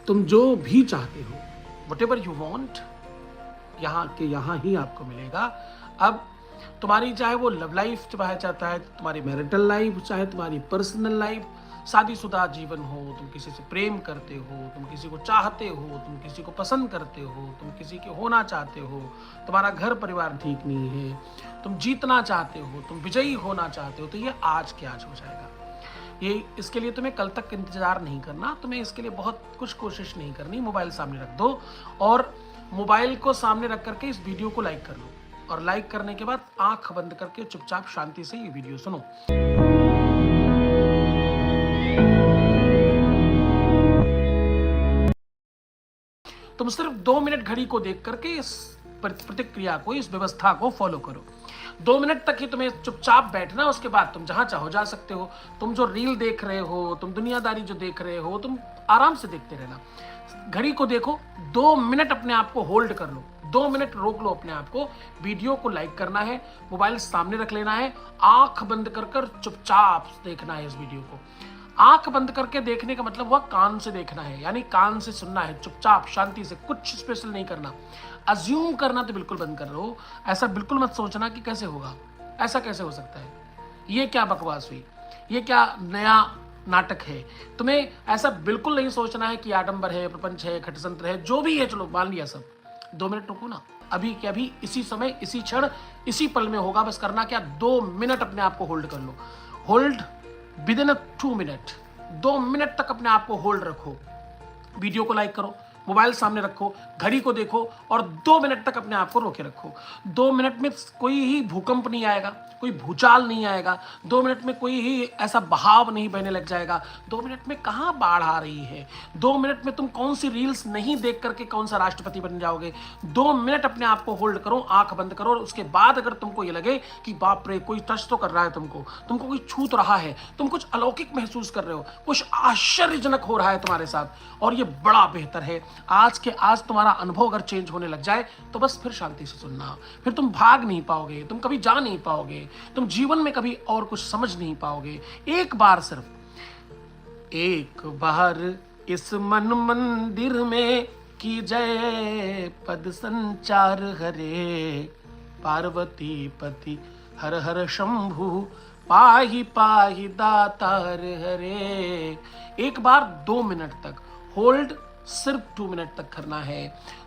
तुम जो भी चाहते हो, whatever you want, यहाँ के यहाँ ही आपको मिलेगा। अब तुम्हारी चाहे वो लव लाइफ चाहे चाहता है, तुम्हारी मैरिटल लाइफ, चाहे तुम्हारी पर्सनल लाइफ, शादीशुदा जीवन हो, तुम किसी से प्रेम करते हो, तुम किसी को चाहते हो, तुम किसी को पसंद करते हो, तुम किसी के होना चाहते हो, तुम्हारा घर परिवार ठीक नहीं है, तुम जीतना चाहते हो, तुम विजयी होना चाहते हो, तो ये आज के आज हो जाएगा। ये इसके लिए तुम्हें कल तक इंतजार नहीं करना, तुम्हें इसके लिए बहुत कुछ कोशिश नहीं करनी। मोबाइल सामने रख दो और मोबाइल को सामने रख करके इस वीडियो को लाइक कर लो, और लाइक करने के बाद आंख बंद करके चुपचाप शांति से ये वीडियो सुनो। तुम सिर्फ 2 मिनट घड़ी को देख करके इस प्रतिक्रिया को, इस व्यवस्था को फॉलो करो। 2 मिनट तक ही तुम्हें चुपचाप बैठना, उसके बाद तुम जहां चाहो जा सकते हो। तुम जो रील देख रहे हो, तुम दुनियादारी जो देख रहे हो, तुम आराम से देखते रहना। घड़ी को देखो, 2 मिनट अपने आप को होल्ड कर लो, 2 मिनट रोक लो अपने आप को। वीडियो को लाइक करना है, मोबाइल सामने रख लेना है, आंख बंद कर चुपचाप देखना है इस वीडियो को। आंख बंद करके देखने का मतलब हुआ कान से देखना है, यानी कान से सुनना है, चुपचाप शांति से, कुछ स्पेशल नहीं करना। अज्यूम करना तो बिल्कुल बंद कर लो। ऐसा बिल्कुल मत सोचना कि कैसे होगा, ऐसा कैसे हो सकता है, ये क्या बकवास हुई, ये क्या नया नाटक है। तुम्हें ऐसा बिल्कुल नहीं सोचना है कि आडंबर है, प्रपंच है, खटतंत्र है, जो भी है, चलो मान लिया सब। 2 मिनट रुको ना, अभी के अभी, इसी समय, इसी क्षण, इसी पल में होगा। बस करना क्या, 2 मिनट अपने आप को होल्ड कर लो। Hold within 2 minute, 2 minute तक अपने आप को होल्ड रखो। वीडियो को लाइक करो, मोबाइल सामने रखो, घड़ी को देखो और 2 मिनट तक अपने आप को रोके रखो। 2 मिनट में कोई ही भूकंप नहीं आएगा, कोई भूचाल नहीं आएगा, 2 मिनट में कोई ही ऐसा बहाव नहीं बहने लग जाएगा। 2 मिनट में कहाँ बाढ़ आ रही है, 2 मिनट में तुम कौन सी रील्स नहीं देख करके कौन सा राष्ट्रपति बन जाओगे। 2 मिनट अपने आप को होल्ड करो, आंख बंद करो, और उसके बाद अगर तुमको ये लगे कि बाप रे कोई टच तो कर रहा है, तुमको कोई छू तो रहा है, तुम कुछ अलौकिक महसूस कर रहे हो, कुछ आश्चर्यजनक हो रहा है तुम्हारे साथ, और ये बड़ा बेहतर है। आज के आज तुम्हारा अनुभव अगर चेंज होने लग जाए तो बस फिर शांति से सुनना। फिर तुम भाग नहीं पाओगे, तुम कभी जा नहीं पाओगे, तुम जीवन में कभी और कुछ समझ नहीं पाओगे। एक बार, सिर्फ एक बार इस मन मंदिर में की जय पद संचार हरे, पार्वती पति हर हर शंभु पाहि पाहि दातार हरे। एक बार 2 मिनट तक होल्ड, सिर्फ 2 मिनट तक करना है।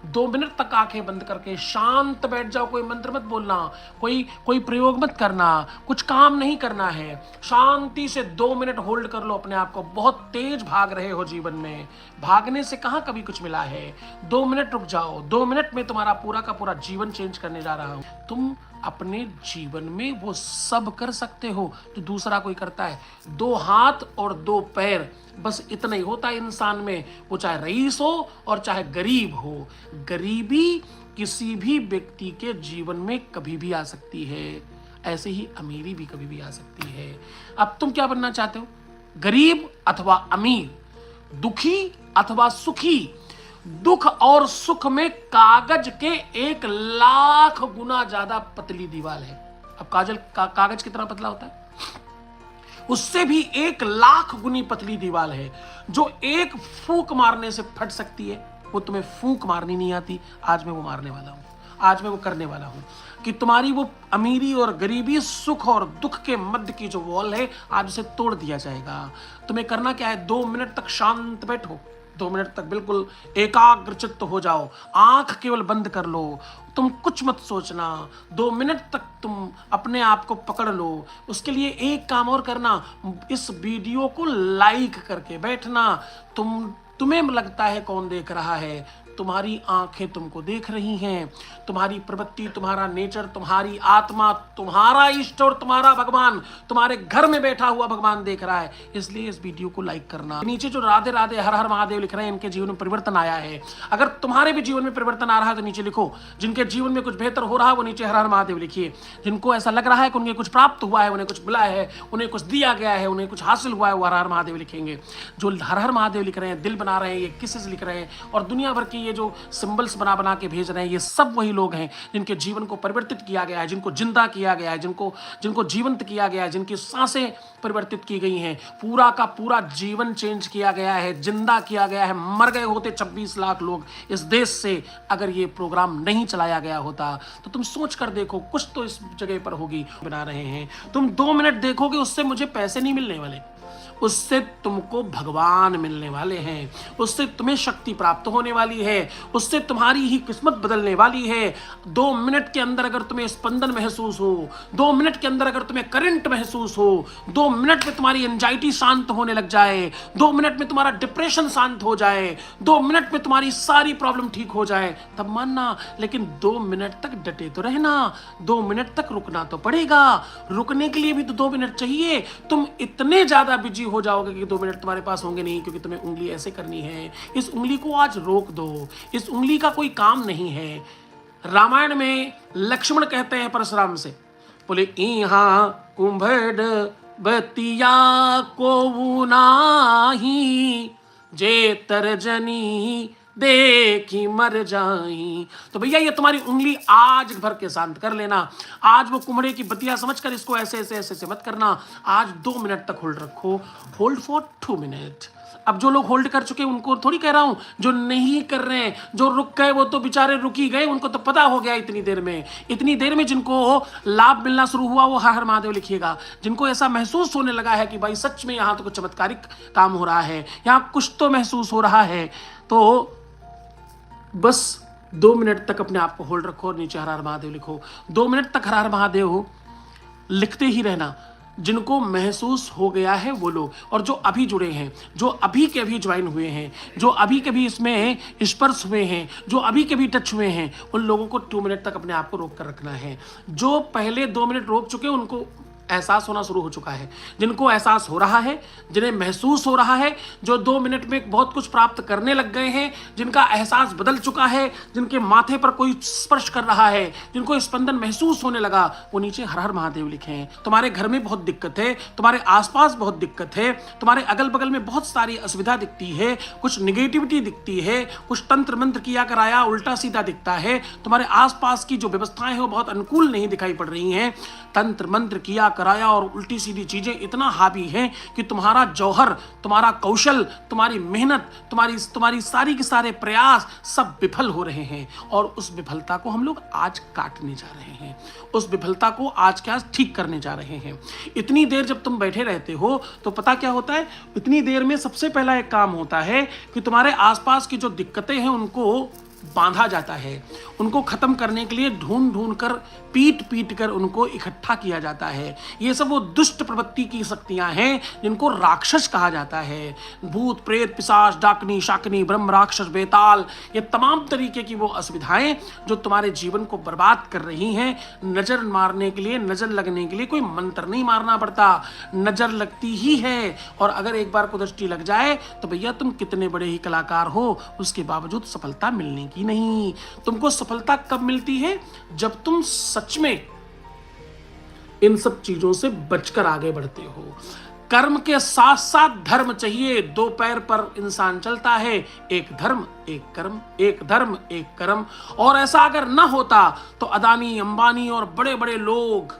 2 मिनट तक आंखें बंद करके शांत बैठ जाओ। कोई मंत्र मत बोलना, कोई प्रयोग मत करना, कुछ काम नहीं करना है। शांति से 2 मिनट होल्ड कर लो अपने आप को। बहुत तेज भाग रहे हो जीवन में, भागने से कहाँ कभी कुछ मिला है। 2 मिनट रुक जाओ, 2 मिनट में तुम्हारा पूरा का पूरा जीवन चेंज करने जा रहा हूं। तुम अपने जीवन में वो सब कर सकते हो जो दूसरा कोई करता है। 2 हाथ और 2 पैर, बस इतना ही होता है इंसान में, वो चाहे रईस हो और चाहे गरीब हो। गरीबी किसी भी व्यक्ति के जीवन में कभी भी आ सकती है, ऐसे ही अमीरी भी कभी भी आ सकती है। अब तुम क्या बनना चाहते हो, गरीब अथवा अमीर, दुखी अथवा सुखी। दुख और सुख में कागज के 1,00,000 गुना ज्यादा पतली दीवार है। अब कागज कितना पतला होता है, उससे भी 1,00,000 गुनी पतली दीवार है जो एक फूंक मारने से फट सकती है। वो तुम्हें फूंक मारनी नहीं आती, आज मैं वो मारने वाला हूं, आज मैं वो करने वाला हूं कि तुम्हारी वो अमीरी और गरीबी, सुख और दुख के मध्य की जो वॉल है, आज उसे तोड़ दिया जाएगा। तुम्हें करना क्या है, 2 मिनट तक शांत बैठो, 2 मिनट तक बिल्कुल एकाग्रचित्त हो जाओ, आंख केवल बंद कर लो, तुम कुछ मत सोचना। 2 मिनट तक तुम अपने आप को पकड़ लो। उसके लिए एक काम और करना, इस वीडियो को लाइक करके बैठना। तुम्हें लगता है कौन देख रहा है, तुम्हारी आंखें तुमको देख रही हैं, तुम्हारी प्रवृत्ति, तुम्हारा नेचर, तुम्हारी आत्मा, तुम्हारा इष्ट और तुम्हारा भगवान, तुम्हारे घर में बैठा हुआ भगवान देख रहा है। इसलिए इस वीडियो को लाइक करना। नीचे जो राधे राधे हर हर महादेव लिख रहे हैं, इनके जीवन में परिवर्तन आया है। अगर तुम्हारे भी जीवन में परिवर्तन आ रहा है तो नीचे लिखो। जिनके जीवन में कुछ बेहतर हो रहा है वो नीचे हर हर महादेव लिखिए। जिनको ऐसा लग रहा है कि उन्हें कुछ प्राप्त हुआ है, उन्हें कुछ मिला है, उन्हें कुछ दिया गया है, उन्हें कुछ हासिल हुआ है, वो हर हर महादेव लिखेंगे। जो हर हर महादेव लिख रहे हैं, दिल बना रहे हैं, ये किसेस लिख रहे हैं और दुनिया भर की ये जो सिंबल्स बना बना के भेज रहे हैं, ये सब वही लोग हैं जिनके जीवन को परिवर्तित किया गया है, जिनको जिंदा किया गया है, जिनको जीवंत किया गया है, जिनकी सांसें परिवर्तित की गई हैं, पूरा का पूरा जीवन चेंज किया गया है, जिंदा किया गया है। मर गए होते 26 लाख लोग इस देश से अगर ये प्रोग्राम नहीं चलाया गया होता। तो तुम सोच कर देखो, कुछ तो इस जगह पर होगी। बना रहे हैं तुम 2 मिनट देखोगे, उससे मुझे पैसे नहीं मिलने वाले, उससे तुमको भगवान मिलने वाले हैं, उससे तुम्हें शक्ति प्राप्त होने वाली है, उससे तुम्हारी ही किस्मत बदलने वाली है। 2 मिनट के अंदर अगर तुम्हें स्पंदन महसूस हो, 2 मिनट के अंदर अगर तुम्हें करंट महसूस हो, 2 मिनट में तुम्हारी एंजाइटी शांत होने लग जाए, 2 मिनट में तुम्हारा डिप्रेशन शांत हो जाए, 2 मिनट में तुम्हारी सारी प्रॉब्लम ठीक हो जाए, तब मानना। लेकिन 2 मिनट तक डटे तो रहना, 2 मिनट तक रुकना तो पड़ेगा। रुकने के लिए भी तो 2 मिनट चाहिए। तुम इतने ज्यादा बिजी हो जाओगे कि 2 मिनट तुम्हारे पास होंगे नहीं, क्योंकि तुम्हें उंगली ऐसे करनी है। इस उंगली को आज रोक दो, इस उंगली का कोई काम नहीं है। रामायण में लक्ष्मण कहते हैं परशुराम से, बोले इहां कुंभड़ बतिया को नाही, जे तर्जनी देखी मर जाई। तो भैया ये तुम्हारी उंगली आज भर के शांत कर लेना। आज वो कुम्हड़े की बतिया समझकर इसको ऐसे ऐसे ऐसे मत करना। आज 2 मिनट तक होल्ड रखो, होल्ड फॉर 2 मिनट। अब जो लोग होल्ड कर चुके उनको थोड़ी कह रहा हूं, जो नहीं कर रहे हैं, जो रुक गए वो तो बेचारे रुक ही गए, उनको तो पता हो गया इतनी देर में जिनको लाभ मिलना शुरू हुआ वो हर हर महादेव लिखिएगा। जिनको ऐसा महसूस होने लगा है कि भाई सच में यहाँ तो कुछ चमत्कारिक काम हो रहा है, यहाँ कुछ तो महसूस हो रहा है, तो बस 2 मिनट तक अपने आप को होल्ड रखो और नीचे हर हर महादेव लिखो। 2 मिनट तक हर हर महादेव लिखते ही रहना। जिनको महसूस हो गया है वो लोग, और जो अभी जुड़े हैं, जो अभी के अभी ज्वाइन हुए हैं, जो अभी के भी इसमें स्पर्श हुए हैं, जो अभी के भी टच हुए हैं, उन लोगों को 2 मिनट तक अपने आप को रोक कर रखना है। जो पहले 2 मिनट रोक चुके उनको एहसास होना शुरू हो चुका है। जिनको एहसास हो रहा है, जिन्हें महसूस हो रहा है, जो 2 मिनट में बहुत कुछ प्राप्त करने लग गए हैं, जिनका एहसास बदल चुका है, जिनके माथे पर कोई स्पर्श कर रहा है, जिनको स्पंदन महसूस होने लगा, वो नीचे हर हर महादेव लिखें। तुम्हारे घर में बहुत दिक्कत है, तुम्हारे आसपास बहुत दिक्कत है, तुम्हारे अगल बगल में बहुत सारी असुविधा दिखती है, कुछ निगेटिविटी दिखती है, कुछ तंत्र मंत्र किया कराया उल्टा सीधा दिखता है, तुम्हारे आसपास की जो व्यवस्थाएं हैं वो बहुत अनुकूल नहीं दिखाई पड़ रही हैं, तंत्र मंत्र किया कराया और उल्टी सीधी चीजें इतना हावी हैं कि तुम्हारा जौहर, तुम्हारा कौशल, तुम्हारी मेहनत, तुम्हारी सारी के सारे प्रयास सब विफल हो रहे हैं। और उस विफलता को हम लोग आज काटने जा रहे हैं, उस विफलता को आज के आज ठीक करने जा रहे हैं। इतनी देर जब तुम बैठे रहते हो तो पता क्या होता है, इतनी देर में सबसे पहला एक काम होता है कि तुम्हारे आसपास की जो दिक्कतें हैं उनको बांधा जाता है, उनको खत्म करने के लिए ढूंढ ढूंढ कर पीट कर उनको इकट्ठा किया जाता है। ये सब वो दुष्ट प्रवृत्ति की शक्तियां हैं जिनको राक्षस कहा जाता है। भूत प्रेत पिशाच डाकनी शाकनी ब्रह्म राक्षस बेताल, ये तमाम तरीके की वो असुविधाएं जो तुम्हारे जीवन को बर्बाद कर रही हैं। नजर मारने के लिए, नजर लगने के लिए कोई मंत्र नहीं मारना पड़ता, नजर लगती ही है। और अगर एक बार को दृष्टि लग जाए तो भैया तुम कितने बड़े ही कलाकार हो, उसके बावजूद सफलता मिलने की नहीं। तुमको सफलता कब मिलती है, जब तुम सच में इन सब चीजों से बचकर आगे बढ़ते हो। कर्म के साथ साथ धर्म चाहिए। 2 पैर पर इंसान चलता है, एक धर्म एक कर्म, एक धर्म एक कर्म। और ऐसा अगर ना होता तो अदानी अंबानी और बड़े बड़े लोग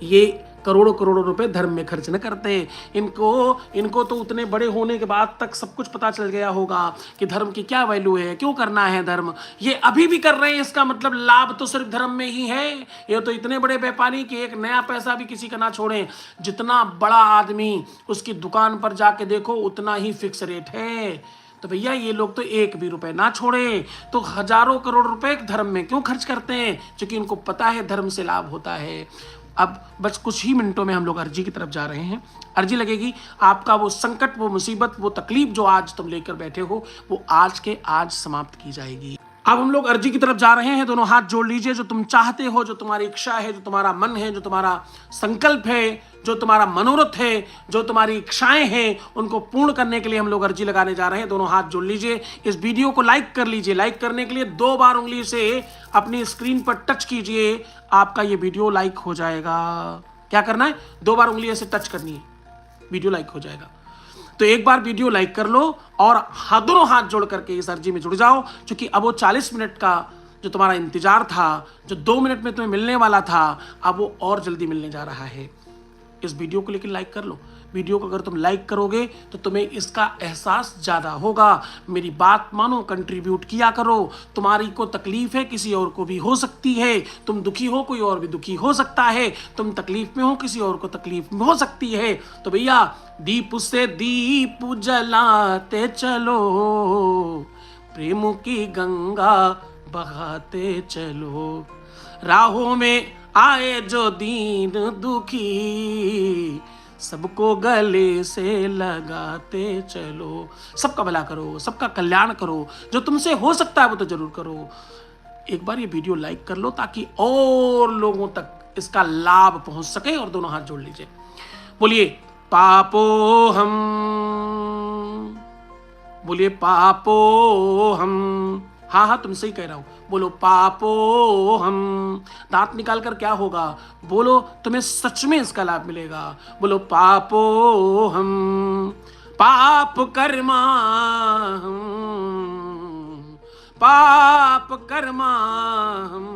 ये करोड़ों करोड़ों रुपए धर्म में खर्च न करते। इनको तो उतने बड़े होने के बाद तक सब कुछ पता चल गया होगा कि धर्म की क्या वैल्यू है, क्यों करना है धर्म। ये अभी भी कर रहे हैं, इसका मतलब लाभ तो सिर्फ धर्म में ही है। ये तो इतने बड़े व्यापारी कि एक नया पैसा भी किसी का ना छोड़े। जितना बड़ा आदमी, उसकी दुकान पर जाके देखो उतना ही फिक्स रेट है। तो भैया ये लोग तो 1 भी रुपए ना छोड़े तो हजारों करोड़ रुपए धर्म में क्यों खर्च करते हैं, क्योंकि इनको पता है धर्म से लाभ होता है। अब बस कुछ ही मिनटों में हम लोग अर्जी की तरफ जा रहे हैं। अर्जी लगेगी, आपका वो संकट, वो मुसीबत, वो तकलीफ जो आज तुम लेकर बैठे हो, वो आज के आज समाप्त की जाएगी। अब हम लोग अर्जी की तरफ जा रहे हैं। दोनों हाथ जोड़ लीजिए। जो तुम चाहते हो, जो तुम्हारी इच्छा है, जो तुम्हारा मन है, जो तुम्हारा संकल्प है, जो तुम्हारा मनोरथ है, जो तुम्हारी इच्छाएं हैं, उनको पूर्ण करने के लिए हम लोग अर्जी लगाने जा रहे हैं। दोनों हाथ जोड़ लीजिए। इस वीडियो को लाइक कर लीजिए। लाइक करने के लिए 2 बार उंगली से अपनी स्क्रीन पर टच कीजिए, आपका ये वीडियो लाइक हो जाएगा। क्या करना है, 2 बार उंगली ऐसे टच करनी है, वीडियो लाइक हो जाएगा। तो एक बार वीडियो लाइक कर लो और दोनों हाथ जोड़ करके इस अर्जी में जुड़ जाओ, क्योंकि अब वो 40 मिनट का जो तुम्हारा इंतजार था, जो 2 मिनट में तुम्हें मिलने वाला था, अब वो और जल्दी मिलने जा रहा है। इस वीडियो को लेकिन लाइक कर लो। वीडियो को अगर तुम लाइक करोगे तो तुम्हें इसका एहसास ज़्यादा होगा। मेरी बात मानो, कंट्रीब्यूट किया करो। तुम्हारी को तकलीफ है, किसी और को भी हो सकती है। तुम दुखी हो, कोई और भी दुखी हो सकता है। तुम तकलीफ में हो, किसी और को तकलीफ में हो सकती है। तो भैया, दीप से दीप जलाते चलो, प्रेम की गंगा बहाते चलो। राहों में आए जो दीन दुखी, सबको गले से लगाते चलो। सबका भला करो, सबका कल्याण करो। जो तुमसे हो सकता है वो तो जरूर करो। एक बार ये वीडियो लाइक कर लो ताकि और लोगों तक इसका लाभ पहुंच सके। और दोनों हाथ जोड़ लीजिए, बोलिए पापो हम, बोलिए पापो हम। हाँ हाँ, तुमसे ही कह रहा हूं, बोलो पापो हम। दांत निकाल कर क्या होगा, बोलो, तुम्हें सच में इसका लाभ मिलेगा। बोलो पापो हम, पाप कर्मा हम, पाप कर्मा हम।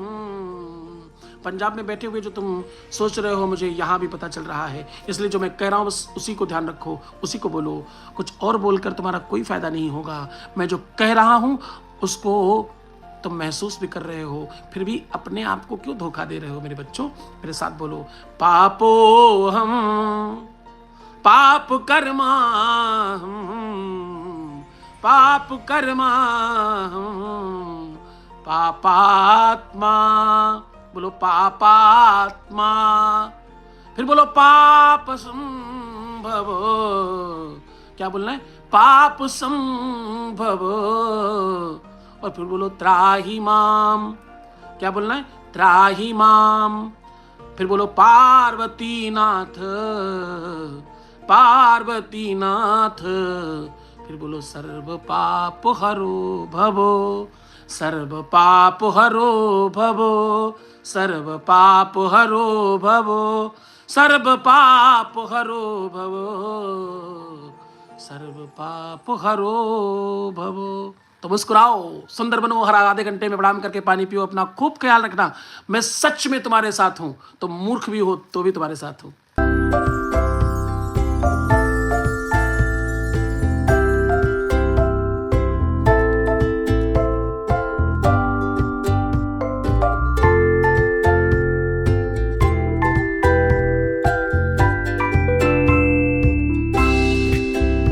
पंजाब में बैठे हुए जो तुम सोच रहे हो, मुझे यहाँ भी पता चल रहा है, इसलिए जो मैं कह रहा हूँ बस उसी को ध्यान रखो, उसी को बोलो। कुछ और बोलकर तुम्हारा कोई फायदा नहीं होगा। मैं जो कह रहा हूँ उसको तुम महसूस भी कर रहे हो, फिर भी अपने आप को क्यों धोखा दे रहे हो मेरे बच्चों। मेरे साथ बोलो, पापो हम, पाप कर्मा हम, पाप कर्मा हम, पापात्मा। बोलो पापात्मा। फिर बोलो पाप संभव। क्या बोलना है, पाप संभव। और फिर बोलो त्राहि माम। क्या बोलना है, त्राहि माम। फिर बोलो पार्वती नाथ, पार्वती नाथ। फिर बोलो सर्व पाप हरो भवो, सर्व पाप हरो भवो, सर्व पाप हरो भवो, सर्व पाप हरो भवो, सर्व पाप हरो भवो। तो मुस्कुराओ, सुंदर बनो, हर आधे घंटे में प्रणाम करके पानी पियो। अपना खूब ख्याल रखना। मैं सच में तुम्हारे साथ हूं, तो मूर्ख भी हो तो भी तुम्हारे साथ हूं।